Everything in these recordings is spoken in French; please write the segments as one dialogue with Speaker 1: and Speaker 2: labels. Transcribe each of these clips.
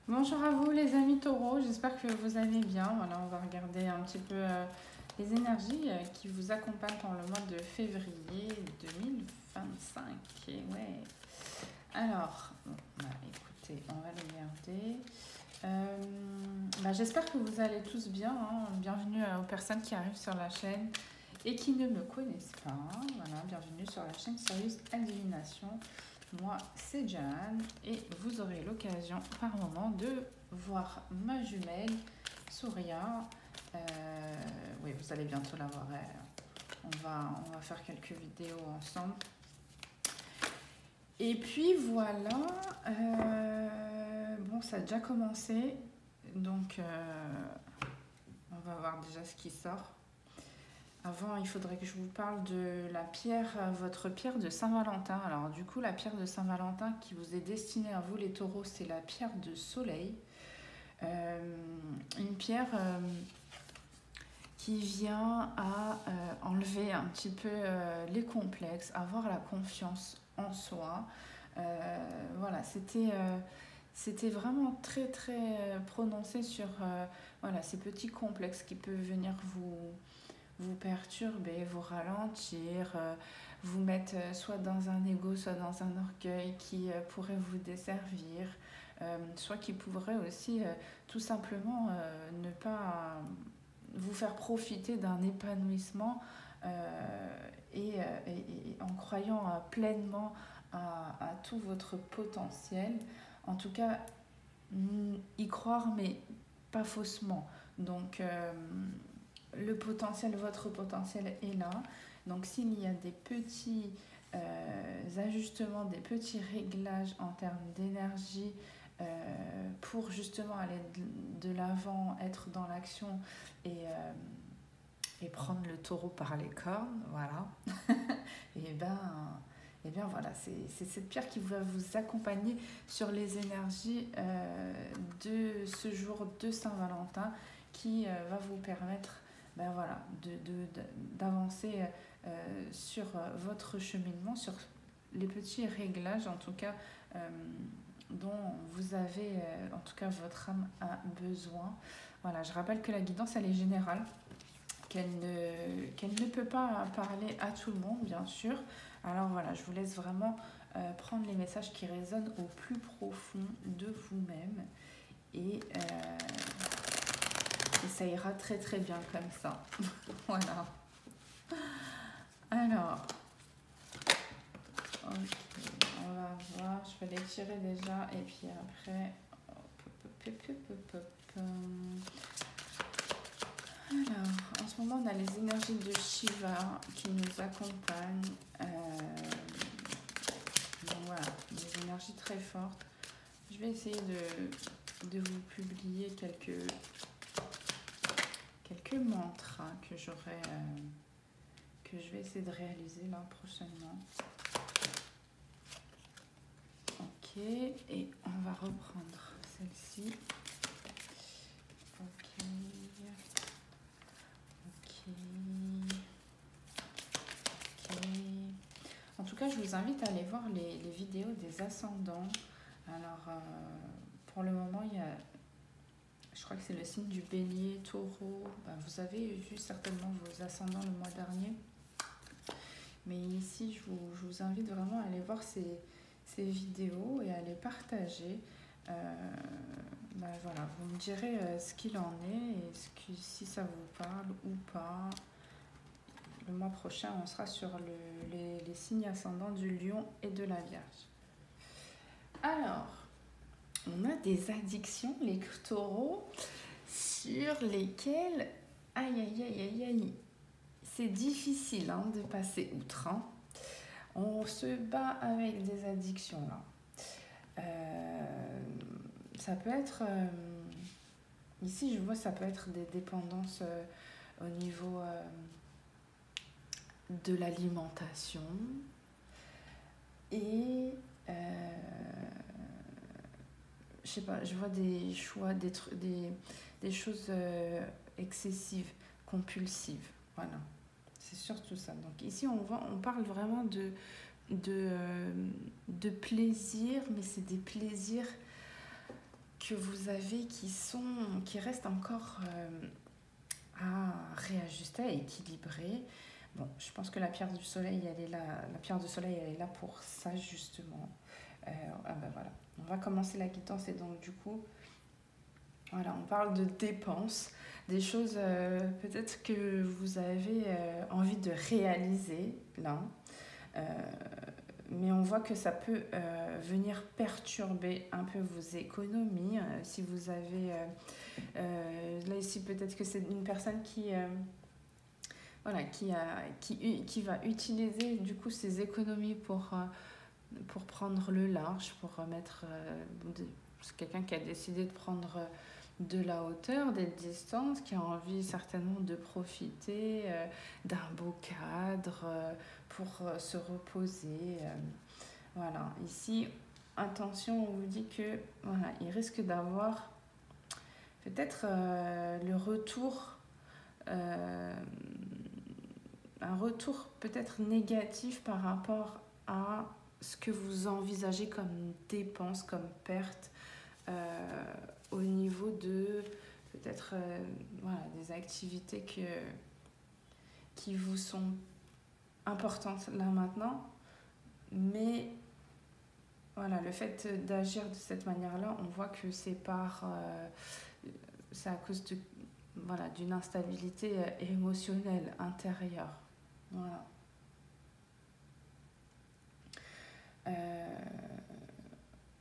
Speaker 1: Bonjour à vous les amis taureaux, j'espère que vous allez bien. Voilà, on va regarder un petit peu les énergies qui vous accompagnent pour le mois de février 2025. Et ouais. Alors, bon, écoutez, on va les garder. J'espère que vous allez tous bien. Bienvenue aux personnes qui arrivent sur la chaîne et qui ne me connaissent pas. Voilà, bienvenue sur la chaîne Sirius Adivination. Moi, c'est Jeanne et vous aurez l'occasion par moment de voir ma jumelle Souria. Oui, vous allez bientôt la voir. On va faire quelques vidéos ensemble. Et puis voilà, bon, ça a déjà commencé, donc on va voir déjà ce qui sort. Avant, il faudrait que je vous parle de la pierre, votre pierre de Saint-Valentin. Alors du coup, la pierre de Saint-Valentin qui vous est destinée à vous les taureaux, c'est la pierre de soleil. Une pierre qui vient à enlever un petit peu les complexes, avoir la confiance en soi. Voilà, c'était vraiment très très prononcé sur voilà, ces petits complexes qui peuvent venir vous perturber, vous ralentir, vous mettre soit dans un ego, soit dans un orgueil qui pourrait vous desservir, soit qui pourrait aussi tout simplement ne pas vous faire profiter d'un épanouissement et en croyant pleinement à tout votre potentiel. En tout cas, y croire, mais pas faussement. Donc, le potentiel, votre potentiel est là. Donc s'il y a des petits ajustements, des petits réglages en termes d'énergie pour justement aller de l'avant, être dans l'action et prendre le taureau par les cornes, voilà. et bien voilà, c'est cette pierre qui va vous accompagner sur les énergies de ce jour de Saint-Valentin qui va vous permettre voilà, d'avancer sur votre cheminement, sur les petits réglages en tout cas dont vous avez, en tout cas votre âme a besoin. Voilà, je rappelle que la guidance elle est générale, qu'elle ne peut pas parler à tout le monde bien sûr. Alors voilà, je vous laisse vraiment prendre les messages qui résonnent au plus profond de vous-même et ça ira très très bien comme ça. Voilà. Alors, ok, on va voir. Je vais les tirer déjà et puis après. Alors, en ce moment, on a les énergies de Shiva qui nous accompagnent. Donc voilà, des énergies très fortes. Je vais essayer de vous publier quelques mantras que que je vais essayer de réaliser là prochainement. Ok, et on va reprendre celle-ci. Ok. En tout cas, je vous invite à aller voir les vidéos des ascendants. Alors, pour le moment, il y a, je crois que c'est le signe du bélier, taureau. Vous avez vu certainement vos ascendants le mois dernier. Mais ici, je vous invite vraiment à aller voir ces vidéos et à les partager. Voilà, vous me direz ce qu'il en est et si ça vous parle ou pas. Le mois prochain, on sera sur les signes ascendants du lion et de la vierge. Alors, on a des addictions, les taureaux, sur lesquelles, aïe, aïe, aïe, aïe, aïe, c'est difficile de passer outre. On se bat avec des addictions là. Ça peut être, ici je vois, ça peut être des dépendances au niveau de l'alimentation et je sais pas, je vois des choix, des choses excessives, compulsives, voilà, c'est surtout ça. Donc ici on parle vraiment de plaisir, mais c'est des plaisirs que vous avez qui restent encore à réajuster, à équilibrer. Bon, je pense que la pierre du soleil, elle est là. La pierre du soleil, elle est là pour ça, justement. Ah ben voilà. On va commencer la guidance et donc du coup, voilà, on parle de dépenses, des choses peut-être que vous avez envie de réaliser là. Euh, mais on voit que ça peut venir perturber un peu vos économies. Si vous avez... là ici, peut-être que c'est une personne voilà, qui va utiliser du coup ses économies pour prendre le large, pour remettre... c'est quelqu'un qui a décidé de prendre de la hauteur, des distances, qui a envie certainement de profiter d'un beau cadre pour se reposer. Voilà, ici, attention, on vous dit que voilà, il risque d'avoir peut-être le retour, un retour peut-être négatif par rapport à ce que vous envisagez comme dépenses, comme perte au niveau de peut-être voilà, des activités qui vous sont importantes là maintenant, mais voilà, le fait d'agir de cette manière-là, on voit que c'est à cause de, voilà, d'une instabilité émotionnelle intérieure. Voilà.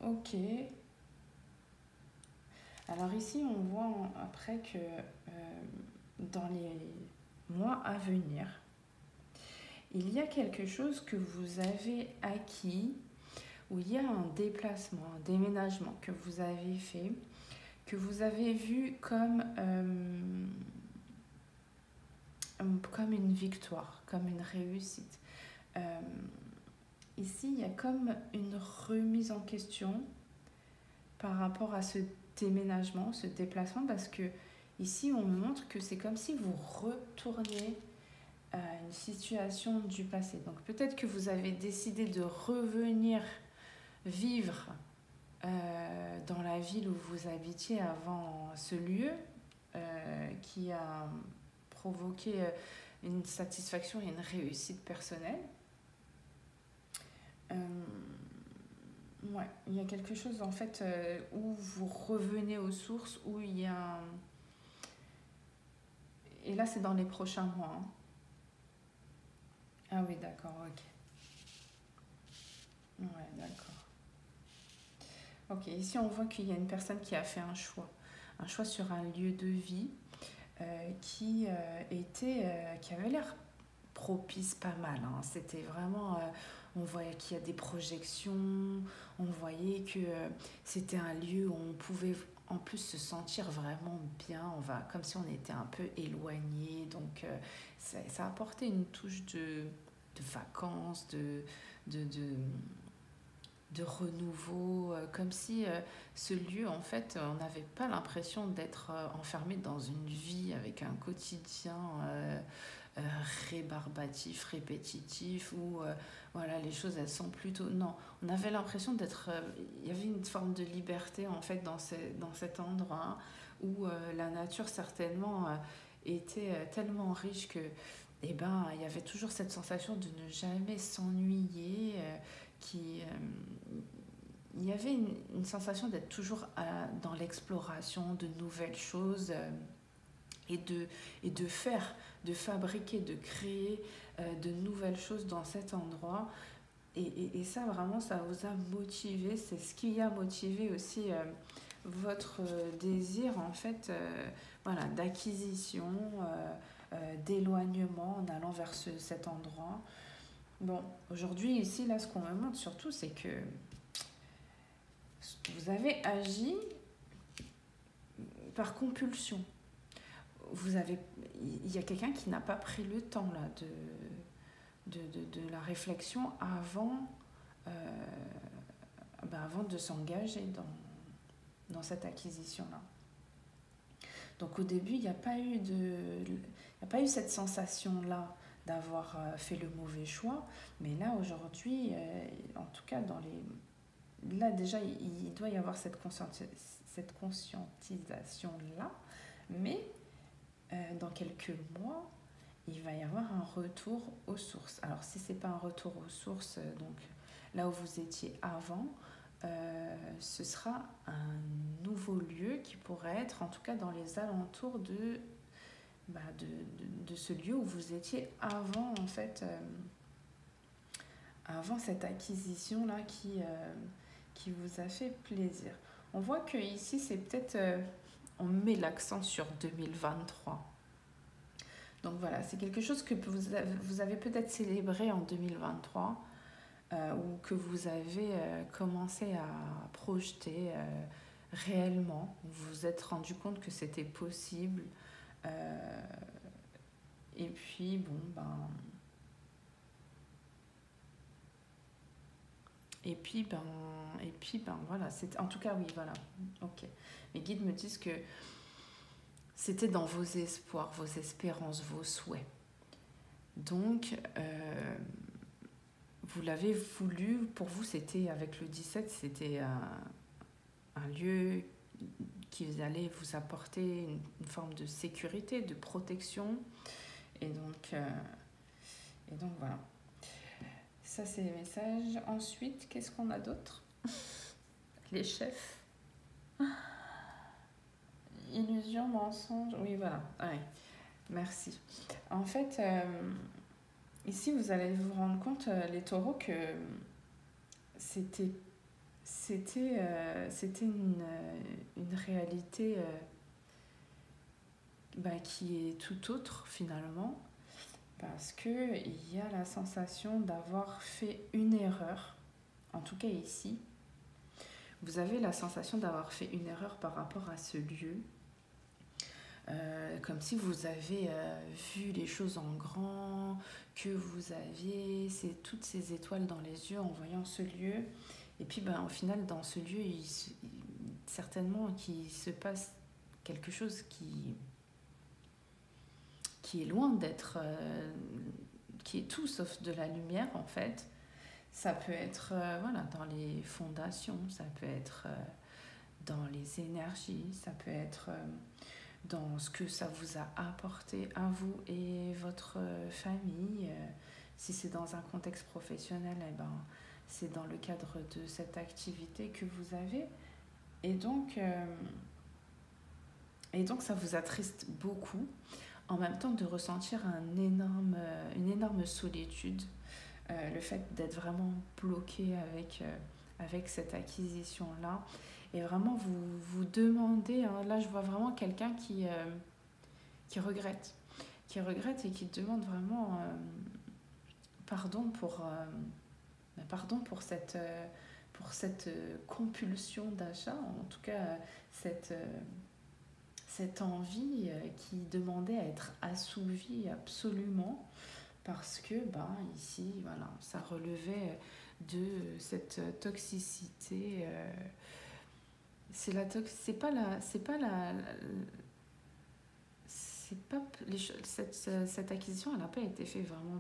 Speaker 1: Ok. Alors ici, on voit après que dans les mois à venir, il y a quelque chose que vous avez acquis, où il y a un déplacement, un déménagement que vous avez fait, que vous avez vu comme une victoire, comme une réussite. Ici, il y a comme une remise en question par rapport à ce déménagement, ce déplacement, parce que ici, on me montre que c'est comme si vous retourniez à une situation du passé. Donc peut-être que vous avez décidé de revenir vivre dans la ville où vous habitiez avant ce lieu qui a provoqué une satisfaction et une réussite personnelle. Ouais, il y a quelque chose en fait où vous revenez aux sources, où il y a... Et là, c'est dans les prochains mois. Hein. Ah oui, d'accord, ok. Ouais, d'accord. Ok, ici on voit qu'il y a une personne qui a fait un choix sur un lieu de vie qui avait l'air propice pas mal. Hein. C'était vraiment, on voyait qu'il y a des projections, on voyait que c'était un lieu où on pouvait en plus se sentir vraiment bien, comme si on était un peu éloigné. Donc ça apportait une touche de vacances, de renouveau, comme si ce lieu, en fait, on n'avait pas l'impression d'être enfermé dans une vie avec un quotidien rébarbatif, répétitif, où voilà, les choses, elles sont plutôt... Non, on avait l'impression d'être... il y avait une forme de liberté, en fait, dans cet endroit, où la nature, certainement, était tellement riche que... Eh ben, il y avait toujours cette sensation de ne jamais s'ennuyer, il y avait une sensation d'être toujours dans l'exploration de nouvelles choses et de faire, de fabriquer, de créer de nouvelles choses dans cet endroit. Et ça, vraiment, ça vous a motivé. C'est ce qui a motivé aussi votre désir, en fait, voilà, d'acquisition, d'éloignement en allant vers cet endroit. Bon, aujourd'hui, ici, là, ce qu'on me montre surtout, c'est que vous avez agi par compulsion. Il y a quelqu'un qui n'a pas pris le temps, là, de la réflexion avant de s'engager dans cette acquisition-là. Donc, au début, il n'y a pas eu cette sensation-là d'avoir fait le mauvais choix. Mais là, aujourd'hui, en tout cas, dans là déjà, il doit y avoir cette conscientisation-là, mais dans quelques mois, il va y avoir un retour aux sources. Alors si c'est pas un retour aux sources, donc là où vous étiez avant, ce sera un nouveau lieu qui pourrait être en tout cas dans les alentours de ce lieu où vous étiez avant en fait, avant cette acquisition là qui vous a fait plaisir. On voit que ici c'est peut-être, on met l'accent sur 2023. Donc voilà, c'est quelque chose que vous avez peut-être célébré en 2023, ou que vous avez commencé à projeter réellement. Vous vous êtes rendu compte que c'était possible. Et puis, bon, ben... voilà, en tout cas, oui, voilà. Ok. Mes guides me disent que c'était dans vos espoirs, vos espérances, vos souhaits. Donc, vous l'avez voulu, pour vous, c'était, avec le 17, c'était un lieu qui allait vous apporter une forme de sécurité, de protection. Et donc voilà. Ça, c'est les messages. Ensuite, qu'est-ce qu'on a d'autre? Les chefs. Illusion, mensonge. Oui, voilà. Ouais. Merci. En fait, ici, vous allez vous rendre compte, les taureaux, que c'était une réalité qui est tout autre finalement, parce qu'il y a la sensation d'avoir fait une erreur, en tout cas ici. Vous avez la sensation d'avoir fait une erreur par rapport à ce lieu, comme si vous avez vu les choses en grand, que vous aviez toutes ces étoiles dans les yeux en voyant ce lieu. Et puis au final, dans ce lieu, certainement qu'il se passe quelque chose qui est loin d'être... qui est tout sauf de la lumière, en fait. Ça peut être voilà, dans les fondations, ça peut être dans les énergies, ça peut être dans ce que ça vous a apporté à vous et votre famille. Si c'est dans un contexte professionnel, c'est dans le cadre de cette activité que vous avez. Et donc ça vous attriste beaucoup, en même temps de ressentir une énorme solitude, le fait d'être vraiment bloqué avec cette acquisition-là. Et vraiment, vous demandez, hein, là je vois vraiment quelqu'un qui regrette. Qui regrette et qui demande vraiment pardon pour cette compulsion d'achat, en tout cas cette envie qui demandait à être assouvie absolument, parce que ici voilà, ça relevait de cette toxicité. Cette acquisition, elle n'a pas été faite vraiment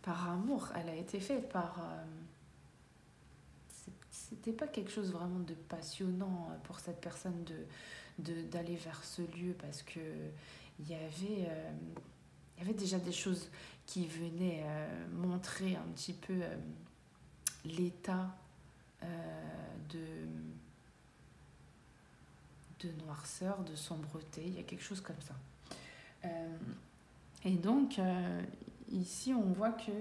Speaker 1: par amour, elle a été faite par... c'était pas quelque chose vraiment de passionnant pour cette personne d'aller vers ce lieu, parce que il y avait déjà des choses qui venaient montrer un petit peu l'état de noirceur, de sombreté, il y a quelque chose comme ça. Et donc, ici, on voit que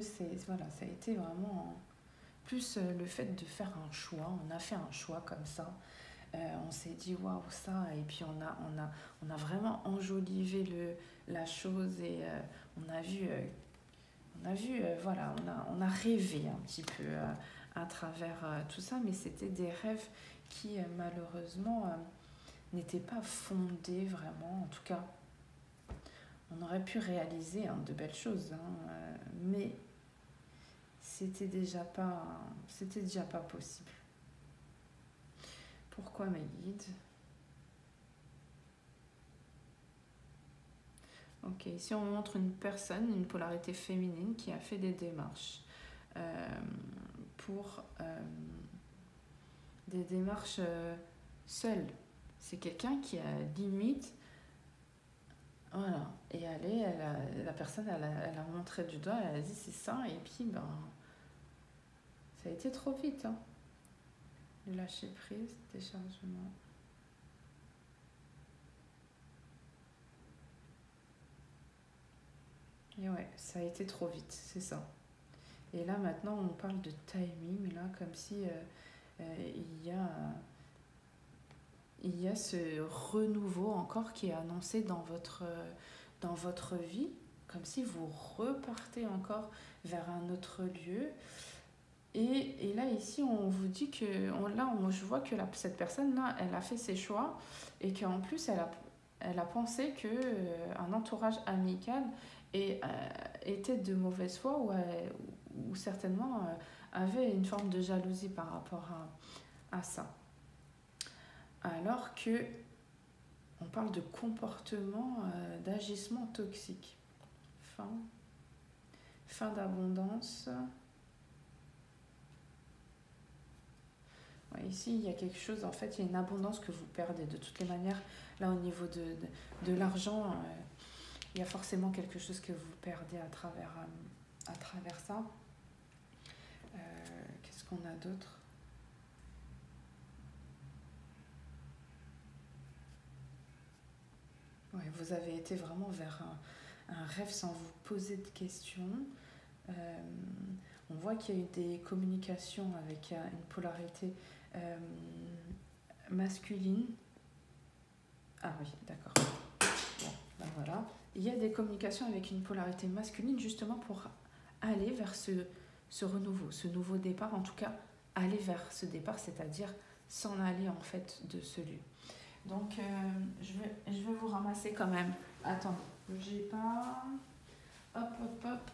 Speaker 1: voilà, ça a été vraiment plus le fait de faire un choix. On a fait un choix comme ça. On s'est dit waouh, ça, et puis on a vraiment enjolivé la chose, et on a vu voilà, on a rêvé un petit peu à travers tout ça, mais c'était des rêves qui malheureusement n'étaient pas fondés vraiment. En tout cas, on aurait pu réaliser de belles choses, mais c'était déjà pas possible. Pourquoi mes guides? Ok, ici on montre une personne, une polarité féminine qui a fait des démarches pour des démarches seules. C'est quelqu'un qui a limite, voilà, et la personne, elle a montré du doigt, elle a dit c'est ça, et puis ben, ça a été trop vite, hein. Le lâcher prise, déchargement. Et ouais, ça a été trop vite, c'est ça. Et là maintenant on parle de timing, là, comme si il y a ce renouveau encore qui est annoncé dans votre vie, comme si vous repartez encore vers un autre lieu. Et là, ici, on vous dit que, je vois que cette personne-là, elle a fait ses choix et qu'en plus, elle a pensé qu'un entourage amical était de mauvaise foi ou certainement avait une forme de jalousie par rapport à ça. Alors que on parle de comportement, d'agissement toxique. Fin d'abondance. Ouais, ici, il y a quelque chose, en fait, il y a une abondance que vous perdez. De toutes les manières, là, au niveau de l'argent, il y a forcément quelque chose que vous perdez à travers ça. Qu'est-ce qu'on a d'autre ? Ouais, vous avez été vraiment vers un rêve sans vous poser de questions. On voit qu'il y a eu des communications avec une polarité masculine. Ah oui, d'accord. Bon, ben voilà. Il y a des communications avec une polarité masculine justement pour aller vers ce renouveau, ce nouveau départ, en tout cas aller vers ce départ, c'est-à-dire s'en aller en fait de ce lieu. Donc je vais vous ramasser quand même. Attends, bougez pas. Hop, hop, hop.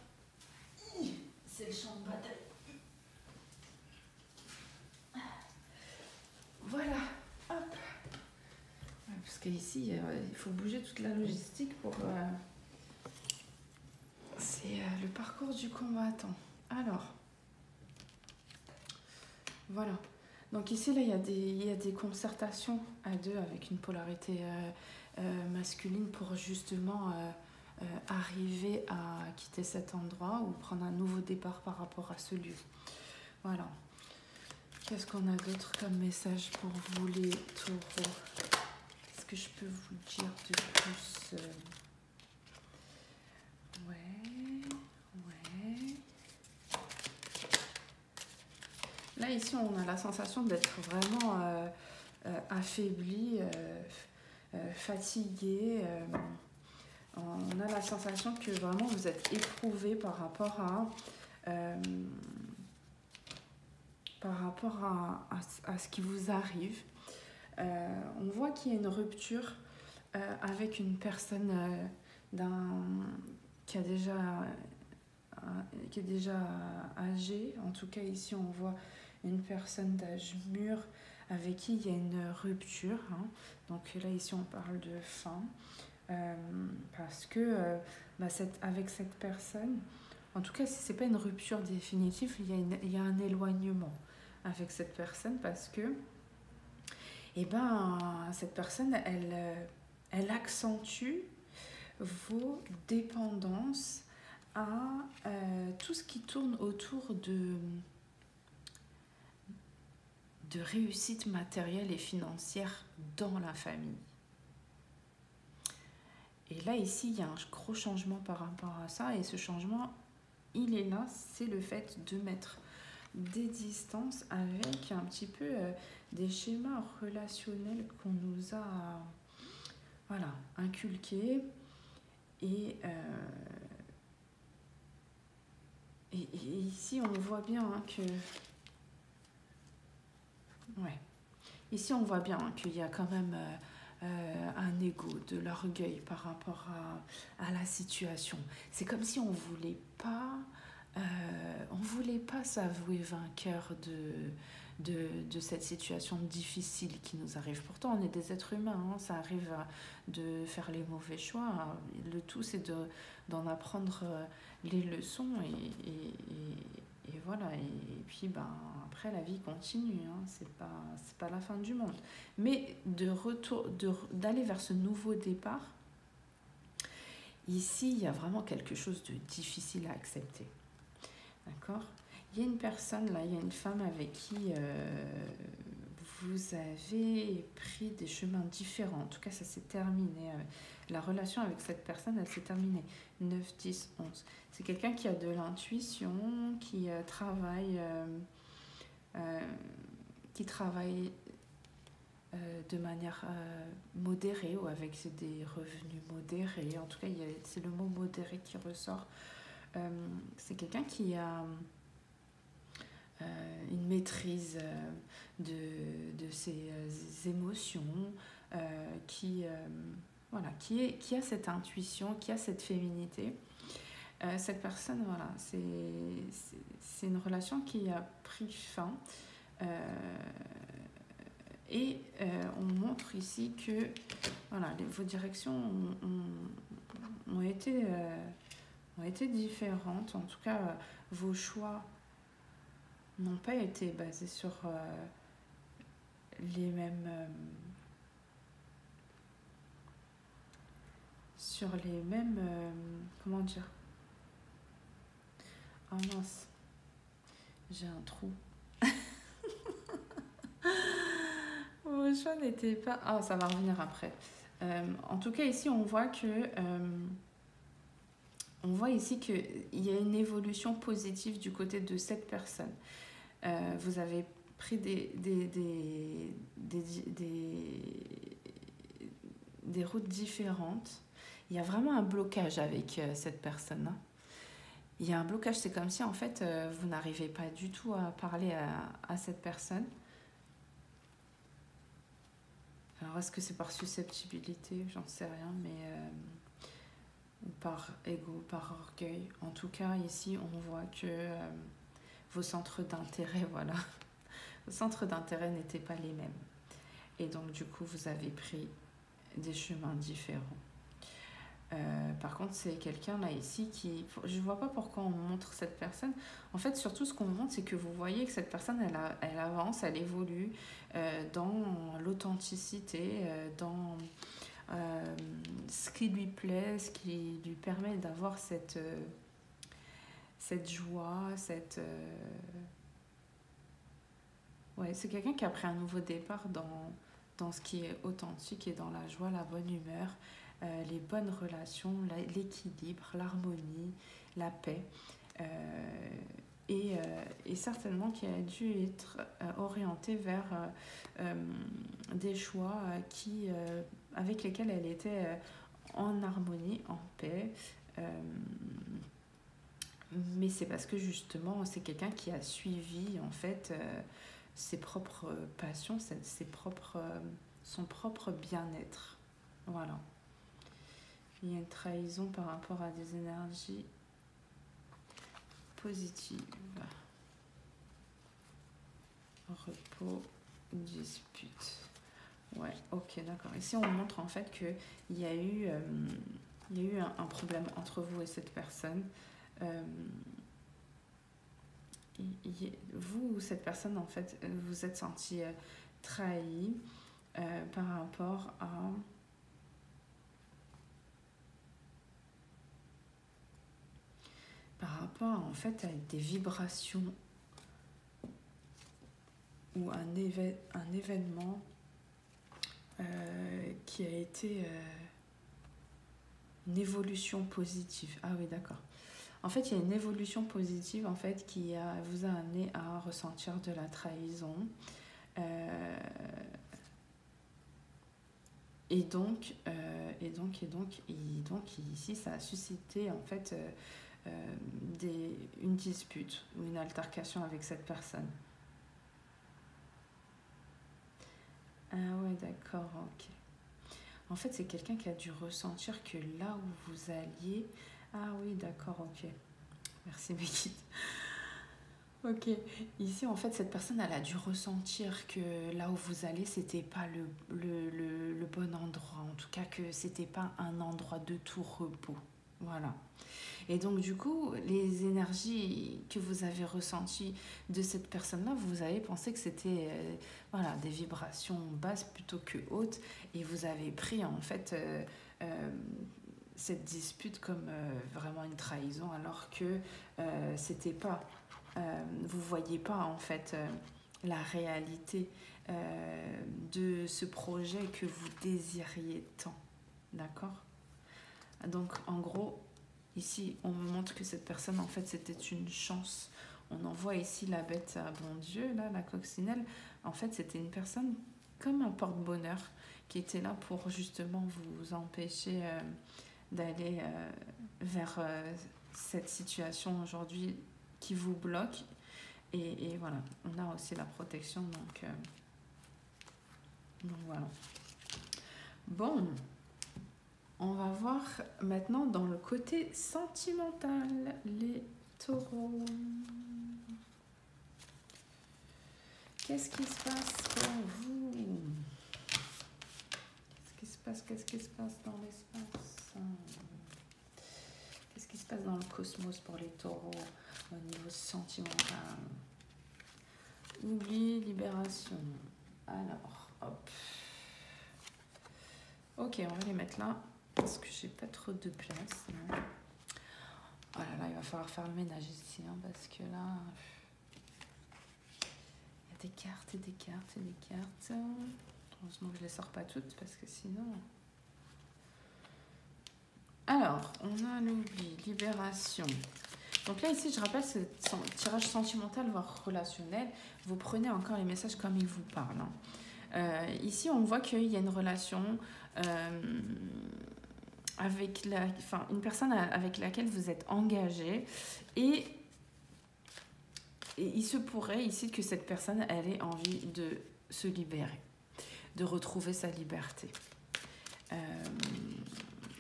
Speaker 1: C'est le champ de bataille. Voilà, hop. Parce qu'ici, il faut bouger toute la logistique pour... c'est le parcours du combattant. Alors, voilà. Donc ici, là, il y a des concertations à deux avec une polarité masculine pour justement arriver à quitter cet endroit ou prendre un nouveau départ par rapport à ce lieu. Voilà. Qu'est-ce qu'on a d'autre comme message pour vous les taureaux ? Qu'est-ce que je peux vous dire de plus ? Ouais. Là, ici, on a la sensation d'être vraiment affaibli, fatigué. On a la sensation que vraiment vous êtes éprouvé par rapport à ce qui vous arrive. On voit qu'il y a une rupture avec une personne qui est déjà âgée. En tout cas, ici, on voit une personne d'âge mûr avec qui il y a une rupture. Donc là, ici, on parle de fin. Parce que avec cette personne, en tout cas, si ce n'est pas une rupture définitive, il y a un éloignement avec cette personne parce que cette personne, elle accentue vos dépendances à tout ce qui tourne autour de réussite matérielle et financière dans la famille. Et là, ici, il y a un gros changement par rapport à ça. Et ce changement, il est là, c'est le fait de mettre des distances avec un petit peu des schémas relationnels qu'on nous a inculqués. Et ici, on voit bien que... Ouais. Ici, on voit bien qu'il y a quand même un ego, de l'orgueil par rapport à la situation. C'est comme si on voulait pas s'avouer vainqueur de cette situation difficile qui nous arrive. Pourtant, on est des êtres humains, ça arrive de faire les mauvais choix. Le tout, c'est d'en apprendre les leçons et voilà, et puis ben, après la vie continue, hein, c'est pas la fin du monde. Mais d'aller vers ce nouveau départ, ici il y a vraiment quelque chose de difficile à accepter. D'accord? Il y a une personne là, il y a une femme avec qui vous avez pris des chemins différents. En tout cas, ça s'est terminé. La relation avec cette personne, elle s'est terminée. 9, 10, 11. C'est quelqu'un qui a de l'intuition, euh, qui travaille de manière modérée ou avec des revenus modérés. En tout cas, c'est le mot modéré qui ressort. C'est quelqu'un qui a une maîtrise de ses émotions, qui a cette intuition, qui a cette féminité. Cette personne, voilà, c'est une relation qui a pris fin. On montre ici que voilà, vos directions ont été différentes. En tout cas, vos choix n'ont pas été basés sur les mêmes comment dire, oh mince, j'ai un trou. Vos choix n'étaient pas, ça va revenir après. En tout cas ici on voit ici qu'il y a une évolution positive du côté de cette personne. Vous avez pris des routes différentes. Il y a vraiment un blocage avec cette personne. Hein. Il y a un blocage, c'est comme si en fait vous n'arrivez pas du tout à parler à cette personne. Alors est-ce que c'est par susceptibilité? J'en sais rien, mais ou par ego, par orgueil. En tout cas, ici, on voit que vos centres d'intérêt, voilà, vos centres d'intérêt n'étaient pas les mêmes. Et donc, du coup, vous avez pris des chemins différents. Par contre, c'est quelqu'un là ici qui... Je ne vois pas pourquoi on montre cette personne. En fait, surtout, ce qu'on montre, c'est que vous voyez que cette personne, elle avance, elle évolue dans l'authenticité, dans ce qui lui plaît, ce qui lui permet d'avoir cette joie, Ouais, c'est quelqu'un qui a pris un nouveau départ dans ce qui est authentique et dans la joie, la bonne humeur, les bonnes relations, l'équilibre, l'harmonie, la paix. Et certainement qui a dû être orientée vers des choix avec lesquels elle était en harmonie, en paix. Mais c'est parce que justement, c'est quelqu'un qui a suivi en fait ses propres passions, son propre bien-être. Voilà. Il y a une trahison par rapport à des énergies positives. Repos, dispute. Ouais, ok, d'accord. Ici, on montre en fait qu'il y a eu, un problème entre vous et cette personne. Vous ou cette personne, en fait, vous êtes senti trahi par rapport en fait à des vibrations ou un événement qui a été une évolution positive. Ah oui, d'accord. En fait, il y a une évolution positive en fait qui vous a amené à ressentir de la trahison. Et donc ici, ça a suscité en fait une dispute ou une altercation avec cette personne. Ah ouais, d'accord, ok. En fait, c'est quelqu'un qui a dû ressentir que là où vous alliez... Ah oui, d'accord, ok. Merci, Béquite. Ok. Ici, en fait, cette personne, elle a dû ressentir que là où vous allez, c'était pas le bon endroit. En tout cas, que c'était pas un endroit de tout repos. Voilà. Et donc, du coup, les énergies que vous avez ressenties de cette personne-là, vous avez pensé que c'était voilà, des vibrations basses plutôt que hautes. Et vous avez pris, en fait, cette dispute comme vraiment une trahison, alors que c'était pas... vous voyez pas, en fait, la réalité de ce projet que vous désiriez tant. D'accord? Donc, en gros... Ici, on me montre que cette personne, en fait, c'était une chance. On envoie ici la bête à bon Dieu, là, la coccinelle. En fait, c'était une personne comme un porte-bonheur qui était là pour justement vous empêcher d'aller vers cette situation aujourd'hui qui vous bloque. Et voilà, on a aussi la protection, donc voilà. Bon. On va voir maintenant dans le côté sentimental, les taureaux. Qu'est-ce qui se passe pour vous? Qu'est-ce qui se passe dans l'espace? Qu'est-ce qui se passe dans le cosmos pour les taureaux au niveau sentimental? Oubli, libération. Alors, hop. Ok, on va les mettre là. Parce que j'ai pas trop de place. Non. Oh là là, il va falloir faire le ménage ici, hein, parce que là, il y a des cartes et des cartes et des cartes. Heureusement que je les sors pas toutes, parce que sinon... Alors, on a l'oubli, libération. Donc là, ici, je rappelle, c'est tirage sentimental, voire relationnel. Vous prenez encore les messages comme ils vous parlent. Hein. Ici, on voit qu'il y a une relation... avec une personne avec laquelle vous êtes engagé et il se pourrait ici que cette personne elle ait envie de se libérer, de retrouver sa liberté.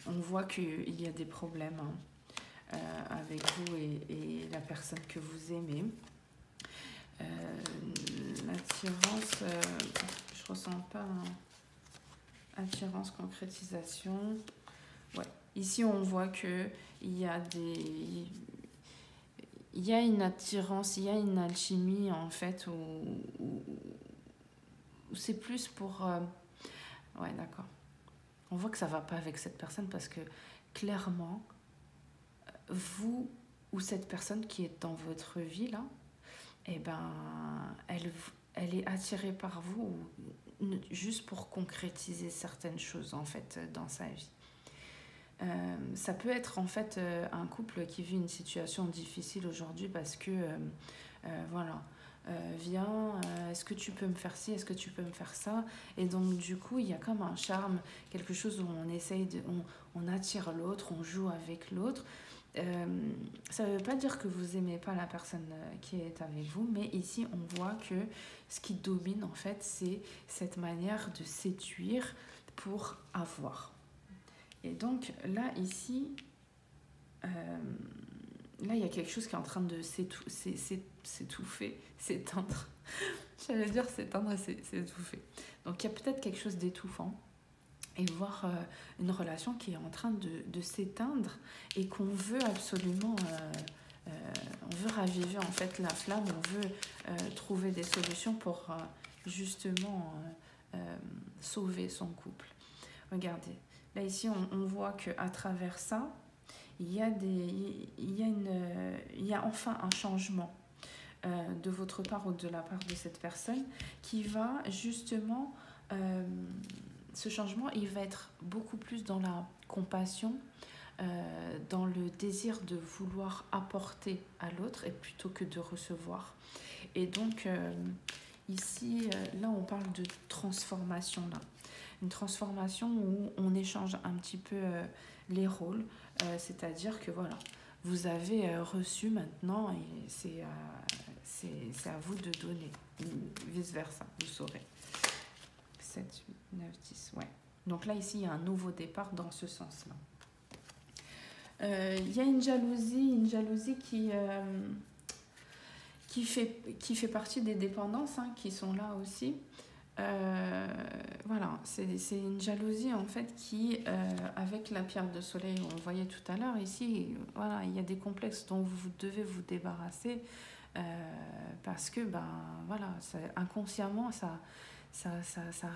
Speaker 1: On voit qu'il y a des problèmes hein, avec vous et la personne que vous aimez. L'attirance, je ressens pas attirance, concrétisation. Ouais. Ici, on voit qu'il y a il y a une attirance, il y a une alchimie, en fait, où c'est plus pour... Ouais, d'accord. On voit que ça ne va pas avec cette personne parce que, clairement, vous ou cette personne qui est dans votre vie, là, eh ben, elle est attirée par vous juste pour concrétiser certaines choses, en fait, dans sa vie. Ça peut être en fait un couple qui vit une situation difficile aujourd'hui parce que voilà, viens, est-ce que tu peux me faire ci, est-ce que tu peux me faire ça, et donc du coup il y a comme un charme, quelque chose où on essaye on attire l'autre, on joue avec l'autre. Ça ne veut pas dire que vous aimez pas la personne qui est avec vous, mais ici on voit que ce qui domine en fait c'est cette manière de séduire pour avoir. Et donc là, ici, là, il y a quelque chose qui est en train de s'étouffer, s'éteindre. J'allais dire s'éteindre et s'étouffer. Donc il y a peut-être quelque chose d'étouffant et voir une relation qui est en train de s'éteindre et qu'on veut absolument... on veut raviver en fait la flamme, on veut trouver des solutions pour justement sauver son couple. Regardez. Là, ici, on voit qu'à travers ça, il y a enfin un changement de votre part ou de la part de cette personne qui va justement... ce changement, il va être beaucoup plus dans la compassion, dans le désir de vouloir apporter à l'autre et plutôt que de recevoir. Et donc, ici, là, on parle de transformation, là. Une transformation où on échange un petit peu les rôles, c'est-à-dire que voilà, vous avez reçu maintenant et c'est à vous de donner, vice-versa, vous saurez. 7, 8, 9, 10, ouais. Donc là, ici, il y a un nouveau départ dans ce sens-là. Il y a une jalousie qui fait partie des dépendances hein, qui sont là aussi. Voilà, voilà, c'est une jalousie en fait qui, avec la pierre de soleil, on voyait tout à l'heure, ici, voilà, il y a des complexes dont vous devez vous débarrasser euh, parce que, ben voilà, inconsciemment, ça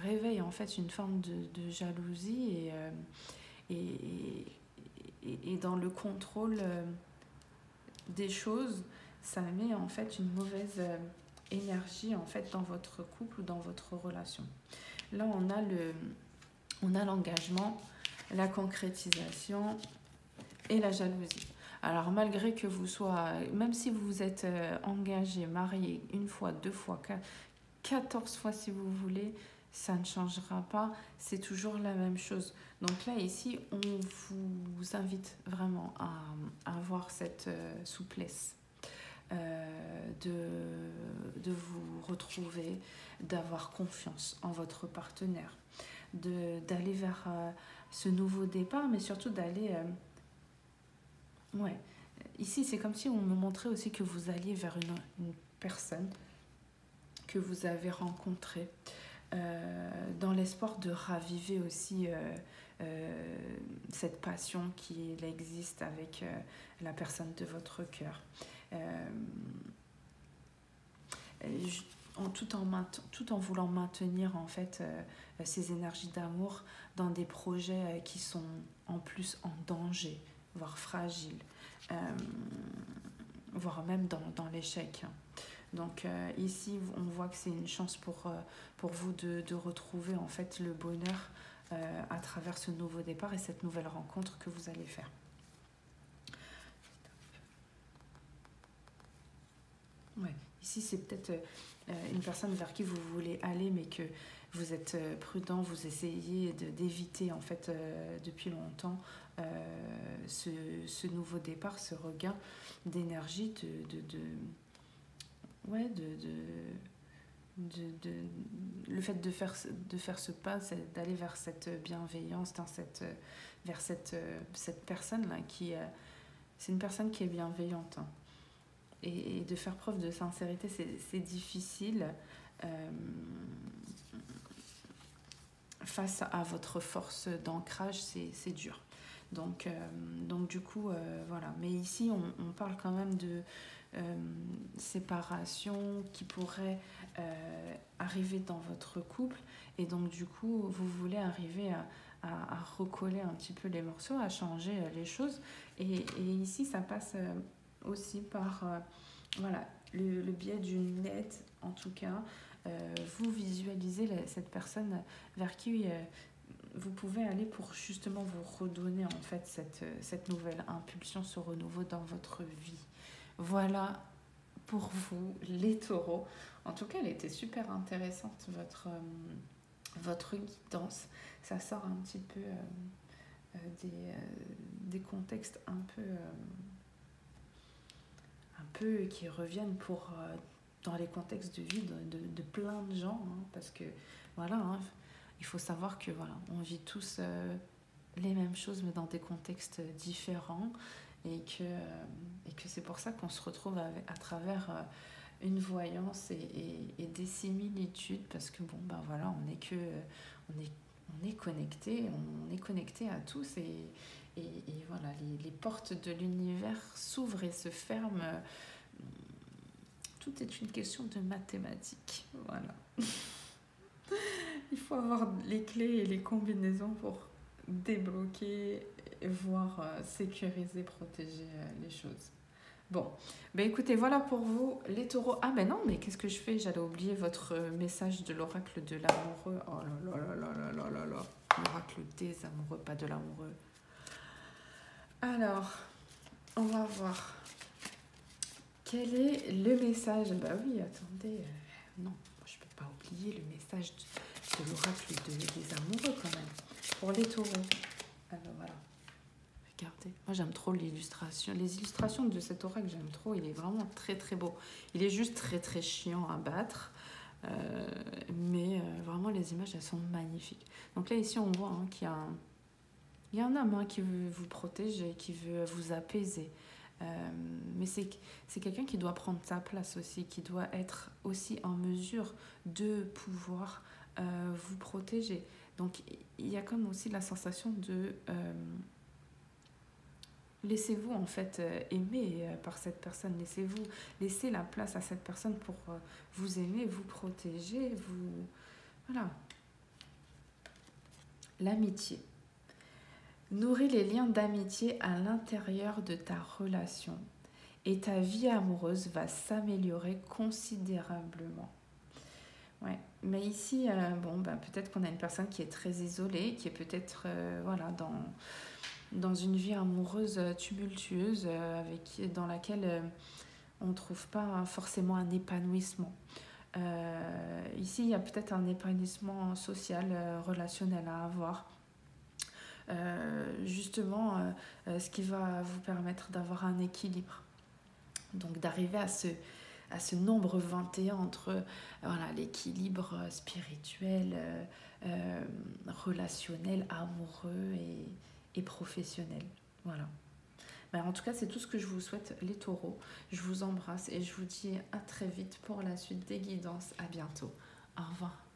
Speaker 1: réveille en fait une forme de jalousie et, et dans le contrôle des choses, ça met en fait une mauvaise énergie en fait dans votre couple ou dans votre relation. Là, on a l'engagement, la concrétisation et la jalousie. Alors, malgré que vous soyez, même si vous êtes engagé, marié une fois, deux fois, 14 fois si vous voulez, ça ne changera pas, c'est toujours la même chose. Donc là, ici, on vous invite vraiment à avoir cette souplesse de vous retrouver, d'avoir confiance en votre partenaire, d'aller vers ce nouveau départ, mais surtout d'aller... ouais, ici, c'est comme si on me montrait aussi que vous alliez vers une personne que vous avez rencontrée, dans l'espoir de raviver aussi cette passion qui existe avec la personne de votre cœur. Tout en voulant maintenir en fait ces énergies d'amour dans des projets qui sont en plus en danger, voire fragiles, voire même dans l'échec. Donc ici, on voit que c'est une chance pour vous de retrouver en fait le bonheur à travers ce nouveau départ et cette nouvelle rencontre que vous allez faire. Ouais. Ici, c'est peut-être une personne vers qui vous voulez aller, mais que vous êtes prudent, vous essayez d'éviter en fait depuis longtemps ce nouveau départ, ce regain d'énergie, ouais, le fait de faire ce pas, c'est d'aller vers cette bienveillance, vers cette personne-là qui... c'est une personne qui est bienveillante. Hein. Et de faire preuve de sincérité, c'est difficile face à votre force d'ancrage, c'est dur. Donc du coup, voilà. Mais ici, on parle quand même de séparation qui pourrait arriver dans votre couple. Et donc du coup, vous voulez arriver à recoller un petit peu les morceaux, à changer les choses. Et ici, ça passe aussi par voilà, le biais d'une aide, en tout cas. Vous visualisez cette personne vers qui vous pouvez aller pour justement vous redonner en fait cette nouvelle impulsion, ce renouveau dans votre vie. Voilà pour vous, les taureaux. En tout cas, elle était super intéressante, votre guidance. Ça sort un petit peu des contextes un peu qui reviennent dans les contextes de vie de plein de gens, hein, parce que voilà, hein, il faut savoir que voilà, on vit tous les mêmes choses mais dans des contextes différents et que c'est pour ça qu'on se retrouve à travers une voyance et des similitudes, parce que bon ben voilà, on est connecté à tous et voilà, les portes de l'univers s'ouvrent et se ferment. Tout est une question de mathématiques. Voilà. Il faut avoir les clés et les combinaisons pour débloquer, voire sécuriser, protéger les choses. Bon, ben écoutez, voilà pour vous les taureaux. Ah ben non, mais qu'est-ce que je fais? J'allais oublier votre message de l'oracle de l'amoureux. Oh là là là là là là là. L'oracle des amoureux, pas de l'amoureux. Alors, on va voir. Quel est le message? Bah oui, attendez. Non, je ne peux pas oublier le message de l'oracle des amoureux quand même. Pour les taureaux. Alors voilà. Regardez. Moi j'aime trop l'illustration. Les illustrations de cet oracle, j'aime trop. Il est vraiment très très beau. Il est juste très très chiant à battre. Mais vraiment les images, elles sont magnifiques. Donc là ici on voit qu'il y a un homme qui veut vous protéger, qui veut vous apaiser. Mais c'est quelqu'un qui doit prendre sa place aussi, qui doit être aussi en mesure de pouvoir vous protéger. Donc il y a comme aussi la sensation de laissez-vous en fait aimer par cette personne, laissez la place à cette personne pour vous aimer, vous protéger, vous... Voilà. L'amitié. Nourris les liens d'amitié à l'intérieur de ta relation et ta vie amoureuse va s'améliorer considérablement. Ouais. Mais ici, peut-être qu'on a une personne qui est très isolée, qui est peut-être dans une vie amoureuse tumultueuse dans laquelle on ne trouve pas forcément un épanouissement. Ici, il y a peut-être un épanouissement social, relationnel à avoir. Ce qui va vous permettre d'avoir un équilibre. Donc d'arriver à ce nombre 21 entre l'équilibre spirituel, relationnel, amoureux et professionnel. Voilà. En tout cas, c'est tout ce que je vous souhaite, les taureaux. Je vous embrasse et je vous dis à très vite pour la suite des guidances. À bientôt. Au revoir.